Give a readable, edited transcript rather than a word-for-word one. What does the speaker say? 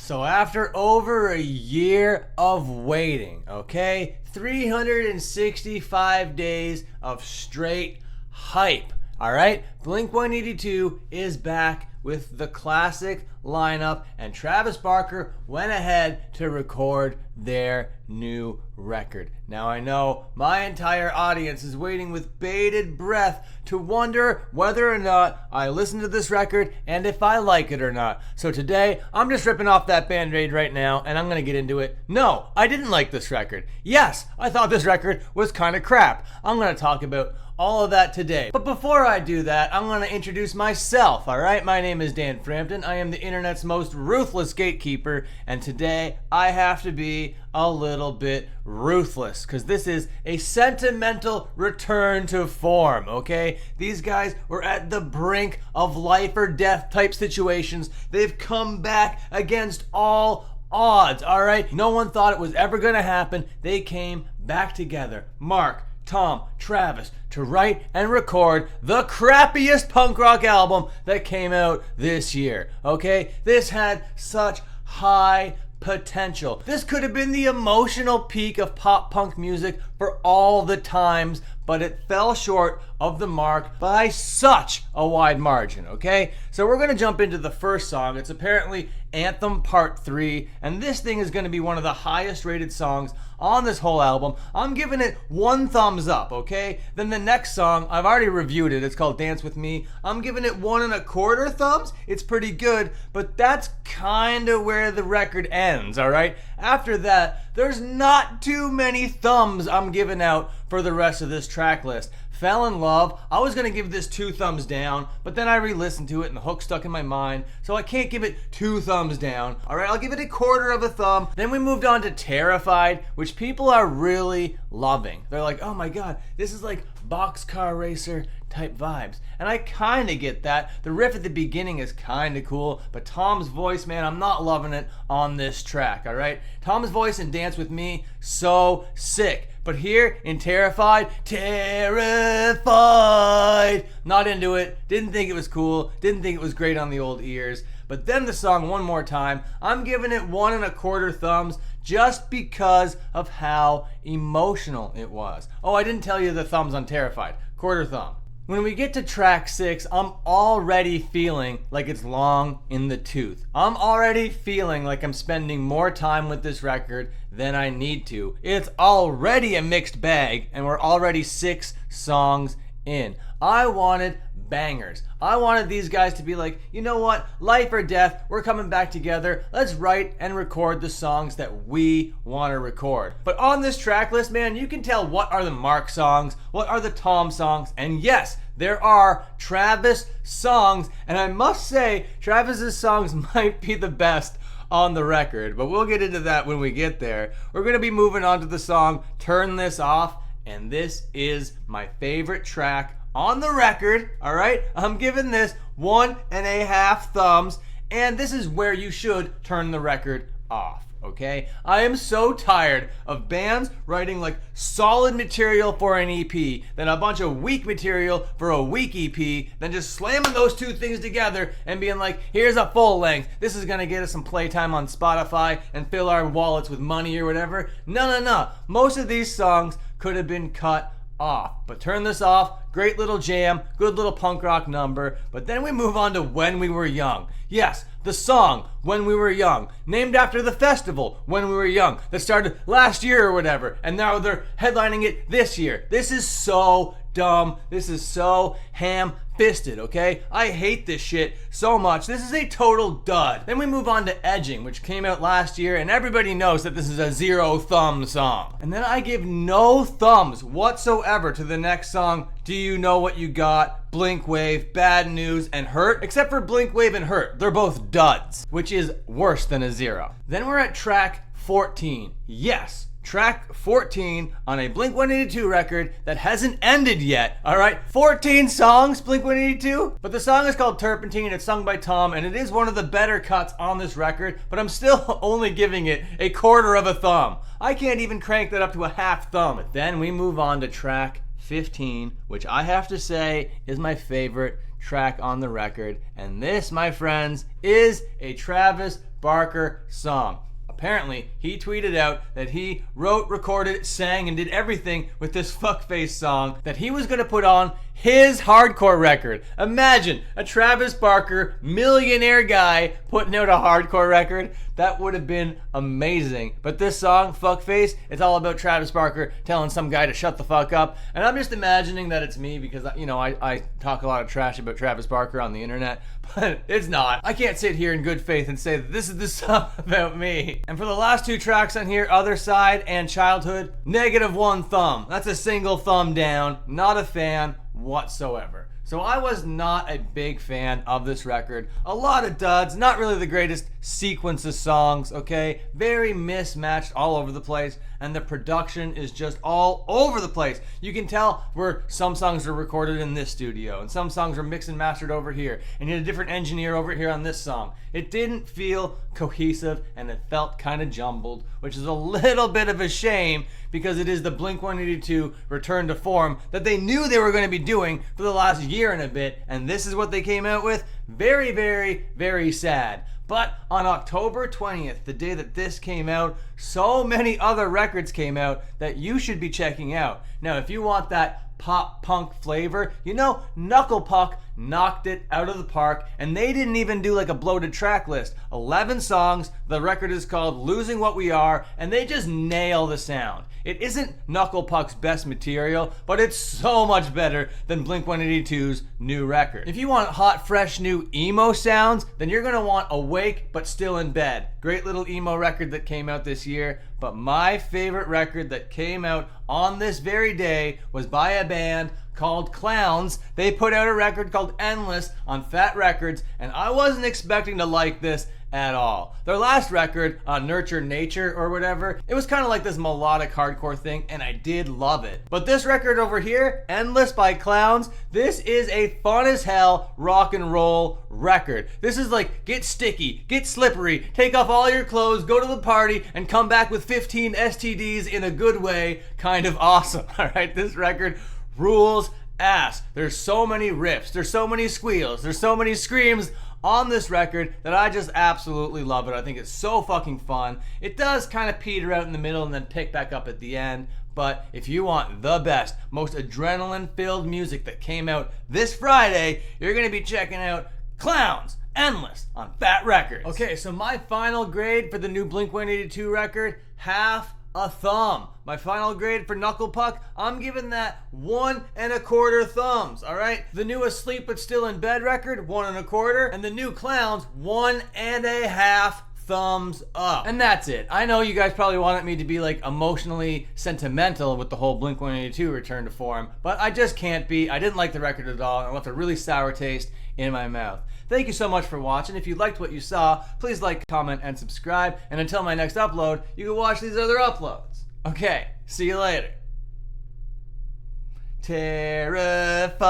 So after over a year of waiting, okay, 365 days of straight hype, all right, Blink-182 is back with the classic lineup, and Travis Barker went ahead to record their new record. Now I know my entire audience is waiting with bated breath to wonder whether or not I listen to this record and if I like it or not. So today, I'm just ripping off that band-aid right now and I'm gonna get into it. No, I didn't like this record. Yes, I thought this record was kind of crap. I'm gonna talk about all of that today. But before I do that, I'm gonna introduce myself, alright? My name is Dan Frampton. I am the internet's most ruthless gatekeeper, and today I have to be a little bit ruthless, because this is a sentimental return to form, okay? These guys were at the brink of life or death type situations. They've come back against all odds, alright? No one thought it was ever gonna happen. They came back together. Mark, Tom, Travis, to write and record the crappiest punk rock album that came out this year, okay? This had such high potential. This could have been the emotional peak of pop punk music for all the times, but it fell short of the mark by such a wide margin, okay? So we're gonna jump into the first song. It's apparently Anthem Part 3, and this thing is gonna be one of the highest rated songs on this whole album. I'm giving it 1 thumbs up, okay? Then the next song, I've already reviewed it. It's called Dance With Me. I'm giving it 1 1/4 thumbs. It's pretty good, but that's kind of where the record ends, all right? After that, there's not too many thumbs I'm giving out for the rest of this track list. Fell in Love, I was gonna give this 2 thumbs down, but then I re-listened to it and the hook stuck in my mind, so I can't give it 2 thumbs down. Alright, I'll give it 1/4 thumb. Then we moved on to Terrified, which people are really loving. They're like, oh my god, this is like boxcar racer type vibes. And I kinda get that. The riff at the beginning is kinda cool, but Tom's voice, man, I'm not loving it on this track, alright? Tom's voice in Dance With Me, so sick. But here in Terrified, not into it, didn't think it was cool, didn't think it was great on the old ears. But then the song One More Time, I'm giving it 1 1/4 thumbs just because of how emotional it was. Oh, I didn't tell you the thumbs on Terrified. 1/4 thumb. When we get to track 6, I'm already feeling like it's long in the tooth. I'm already feeling like I'm spending more time with this record than I need to. It's already a mixed bag, and we're already 6 songs in. I wanted bangers. I wanted these guys to be like, you know what, life or death, we're coming back together. Let's write and record the songs that we want to record. But on this track list, man, you can tell what are the Mark songs, what are the Tom songs, and yes, there are Travis songs, and I must say, Travis's songs might be the best on the record, but we'll get into that when we get there. We're going to be moving on to the song Turn This Off, and this is my favorite track on the record, alright? I'm giving this 1 1/2 thumbs, and this is where you should turn the record off, okay? I am so tired of bands writing like solid material for an EP, then a bunch of weak material for a weak EP, then just slamming those 2 things together and being like, here's a full length. This is gonna get us some playtime on Spotify and fill our wallets with money or whatever. No. Most of these songs could have been cut off. But Turn This Off, great little jam, good little punk rock number. But then we move on to When We Were Young. Yes, the song When We Were Young, named after the festival When We Were Young that started last year or whatever, and now they're headlining it this year. This is so dumb. This is so ham-fisted, okay? I hate this shit so much. This is a total dud. Then we move on to Edging, which came out last year, and everybody knows that this is a 0 thumb song. And then I give no thumbs whatsoever to the next song, Do You Know What You Got, Blink Wave, Bad News, and Hurt, except for Blink Wave and Hurt. They're both duds, which is worse than a 0. Then we're at track 14. Yes, track 14 on a Blink-182 record that hasn't ended yet, alright? 14 songs, Blink-182, but the song is called Turpentine, it's sung by Tom, and it is one of the better cuts on this record, but I'm still only giving it 1/4 thumb. I can't even crank that up to 1/2 thumb. But then we move on to track 15, which I have to say is my favorite track on the record, and this, my friends, is a Travis Barker song. Apparently, he tweeted out that he wrote, recorded, sang, and did everything with this fuckface song that he was going to put on his hardcore record. Imagine a Travis Barker millionaire guy putting out a hardcore record. That would have been amazing. But this song, Fuckface, it's all about Travis Barker telling some guy to shut the fuck up. And I'm just imagining that it's me because, I talk a lot of trash about Travis Barker on the internet, but it's not. I can't sit here in good faith and say that this is the song about me. And for the last two tracks on here, Other Side and Childhood, -1 thumb. That's a single thumb down. Not a fan whatsoever. So I was not a big fan of this record. A lot of duds, not really the greatest sequence of songs, okay? Very mismatched all over the place, and the production is just all over the place. You can tell where some songs are recorded in this studio, and some songs are mixed and mastered over here, and you had a different engineer over here on this song. It didn't feel cohesive, and it felt kind of jumbled, which is a little bit of a shame because it is the Blink-182 return to form that they knew they were going to be doing for the last year and a bit, and this is what they came out with. Very, very, very sad. But on October 20th, the day that this came out, so many other records came out that you should be checking out. Now, if you want that pop punk flavor, Knuckle Puck knocked it out of the park, and they didn't even do like a bloated track list. 11 songs, the record is called Losing What We Are, and they just nail the sound. It isn't Knuckle Puck's best material, but it's so much better than Blink-182's new record. If you want hot, fresh, new emo sounds, then you're gonna want Awake But Still in Bed. Great little emo record that came out this year, but my favorite record that came out on this very day was by a band called Clowns. They put out a record called Endless on Fat Records, and I wasn't expecting to like this at all. Their last record, Nurture Nature or whatever, it was kind of like this melodic hardcore thing, and I did love it. But this record over here, Endless by Clowns, this is a fun as hell rock and roll record. This is like get sticky, get slippery, take off all your clothes, go to the party, and come back with 15 STDs in a good way, kind of awesome. Alright, this record rules ass. There's so many riffs, there's so many squeals, there's so many screams on this record that I just absolutely love it. I think it's so fucking fun. It does kind of peter out in the middle and then pick back up at the end, but if you want the best, most adrenaline-filled music that came out this Friday, you're going to be checking out Clowns Endless on Fat Records. Okay, so my final grade for the new Blink-182 record, half a thumb. My final grade for Knuckle Puck, I'm giving that 1 1/4 thumbs, alright? The new Asleep But Still in Bed record, 1 1/4, and the new Clowns, 1 1/2 thumbs up. And that's it. I know you guys probably wanted me to be like emotionally sentimental with the whole Blink-182 return to form, but I just can't be. I didn't like the record at all, and I left a really sour taste in my mouth. Thank you so much for watching. If you liked what you saw, please like, comment, and subscribe. And until my next upload, you can watch these other uploads. Okay, see you later. Terrified.